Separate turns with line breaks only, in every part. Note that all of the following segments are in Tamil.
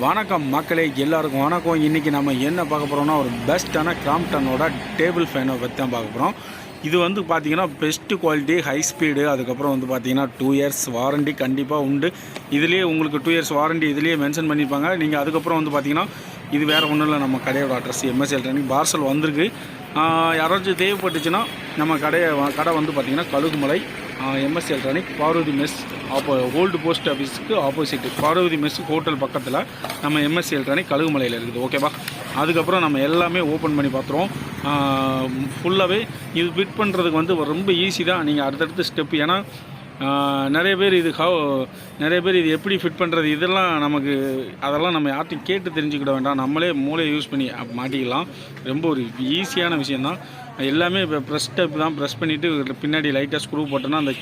வணக்கம் மக்களே, எல்லாருக்கும் வணக்கம். இன்றைக்கி நம்ம என்ன பார்க்க போகிறோம்னா ஒரு பெஸ்ட்டான கிராம்ப்டனோட டேபிள் ஃபேனை பற்றி தான் பார்க்க போகிறோம். இது வந்து பார்த்திங்கன்னா பெஸ்ட்டு குவாலிட்டி, ஹை ஸ்பீடு. அதுக்கப்புறம் வந்து பார்த்திங்கன்னா 2 இயர்ஸ் வாரண்டி கண்டிப்பாக உண்டு. இதுலேயே உங்களுக்கு 2 இயர்ஸ் வாரண்டி இதுலேயே மென்ஷன் பண்ணியிருப்பாங்க. நீங்கள் அதுக்கப்புறம் வந்து பார்த்திங்கன்னா இது வேறு ஒன்றும் இல்லை, நம்ம கடையோட அட்ரஸ் M.S.A எலக்ட்ரானிக் பார்சல் வந்திருக்கு. யாராச்சும் தேவைப்பட்டுச்சுன்னா நம்ம கடை வந்து பார்த்திங்கன்னா Kazhugumalai M.S.A electronic Parvathi mess old post ஆஃபீஸுக்கு ஆப்போசிட் பார்வதி மெஸ் ஹோட்டல் பக்கத்தில் நம்ம M.S.A எலக்ட்ரானிக் கழுகுமலையில் இருக்குது. ஓகேவா? அதுக்கப்புறம் நம்ம எல்லாமே ஓப்பன் பண்ணி பார்த்துருவோம். ஃபுல்லாகவே இது ஃபிட் பண்ணுறதுக்கு வந்து ரொம்ப ஈஸி தான். நீங்கள் அடுத்தடுத்த ஸ்டெப், ஏன்னா நிறைய பேர் இது எப்படி ஃபிட் பண்ணுறது இதெல்லாம் அதெல்லாம் நம்ம யார்ட்டையும் கேட்டு தெரிஞ்சுக்கிட வேண்டாம், நம்மளே மூளையை யூஸ் பண்ணி மாட்டிக்கலாம். ரொம்ப ஒரு ஈஸியான விஷயந்தான். எல்லாமே இப்போ ப்ரெஸ் ஸ்டெப் தான். ப்ரெஸ் பண்ணிவிட்டு பின்னாடி லைட்டாக ஸ்க்ரூ போட்டோன்னா அந்த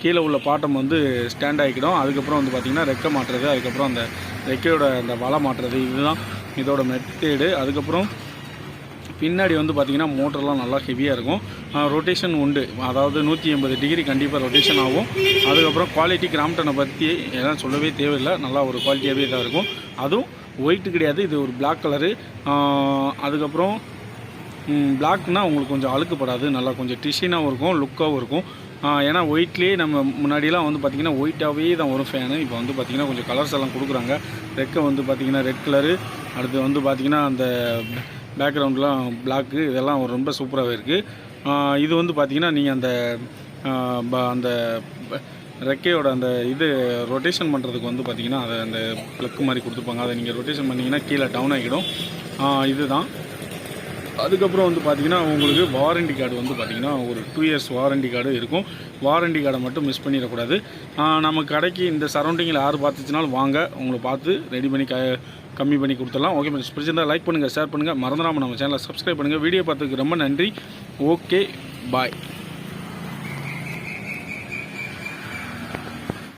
கீழே உள்ள பாட்டம் வந்து ஸ்டாண்ட் ஆகிக்கிடும். அதுக்கப்புறம் வந்து பார்த்திங்கன்னா ரெக்கை மாட்டுறது, அதுக்கப்புறம் அந்த ரெக்கையோட அந்த வலை மாட்டுறது, இதுதான் இதோட மெத்தேடு. அதுக்கப்புறம் பின்னாடி வந்து பார்த்திங்கன்னா மோட்டர்லாம் நல்லா ஹெவியாக இருக்கும். ரொட்டேஷன் உண்டு, அதாவது 180 டிகிரி கண்டிப்பாக ரொட்டேஷன் ஆகும். அதுக்கப்புறம் குவாலிட்டி கிராம்ப்டனை பற்றி எல்லாம் சொல்லவே தேவையில்லை, நல்லா ஒரு குவாலிட்டியாகவே தான் இருக்கும். அதுவும் ஒயிட்டு கிடையாது, இது ஒரு பிளாக் கலரு. அதுக்கப்புறம் பிளாக்னால் உங்களுக்கு கொஞ்சம் அழுக்குப்படாது, நல்லா கொஞ்சம் டிஷினாகவும் இருக்கும், லுக்காகவும் இருக்கும். ஏன்னா ஒயிட்லேயே நம்ம முன்னாடியெலாம் வந்து பார்த்திங்கன்னா ஒயிட்டாகவே தான் வரும் ஃபேனு. இப்போ வந்து பார்த்திங்கன்னா கொஞ்சம் கலர்ஸ் எல்லாம் கொடுக்குறாங்க. ரெக்கை வந்து பார்த்திங்கன்னா ரெட் கலரு, அடுத்து வந்து பார்த்திங்கன்னா அந்த பேக்ரவுண்ட்லாம் பிளாக்கு, இதெல்லாம் ரொம்ப சூப்பராகவே இருக்குது. இது வந்து பார்த்திங்கன்னா நீங்கள் அந்த ரெக்கையோட அந்த இது ரொட்டேஷன் பண்ணுறதுக்கு வந்து பார்த்திங்கன்னா அதை அந்த ப்ளக்கு மாதிரி கொடுத்துருப்பாங்க. அதை நீங்கள் ரொட்டேஷன் பண்ணிங்கன்னா கீழே டவுன் ஆகிடும். இதுதான். அதுக்கப்புறம் வந்து பார்த்திங்கன்னா உங்களுக்கு வாரண்டி கார்டு வந்து பார்த்திங்கன்னா ஒரு 2 இயர்ஸ் வாரண்டி கார்டு இருக்கும். வாரண்டி கார்டை மட்டும் மிஸ் பண்ணிடக்கூடாது. நம்ம கடைக்கு இந்த சரௌண்டிங்கில் யார் பார்த்துச்சுனாலும் வாங்க, உங்களை பார்த்து ரெடி பண்ணி கம்மி பண்ணி கொடுத்துடலாம். ஓகே ஃப்ரெண்ட்ஸ், பிடிச்சிருந்தால் லைக் பண்ணுங்கள், ஷேர் பண்ணுங்கள், மறந்துடாமல் நம்ம சேனலை சப்ஸ்கிரைப் பண்ணுங்கள். வீடியோ பார்த்ததுக்கு ரொம்ப நன்றி. ஓகே, பாய்.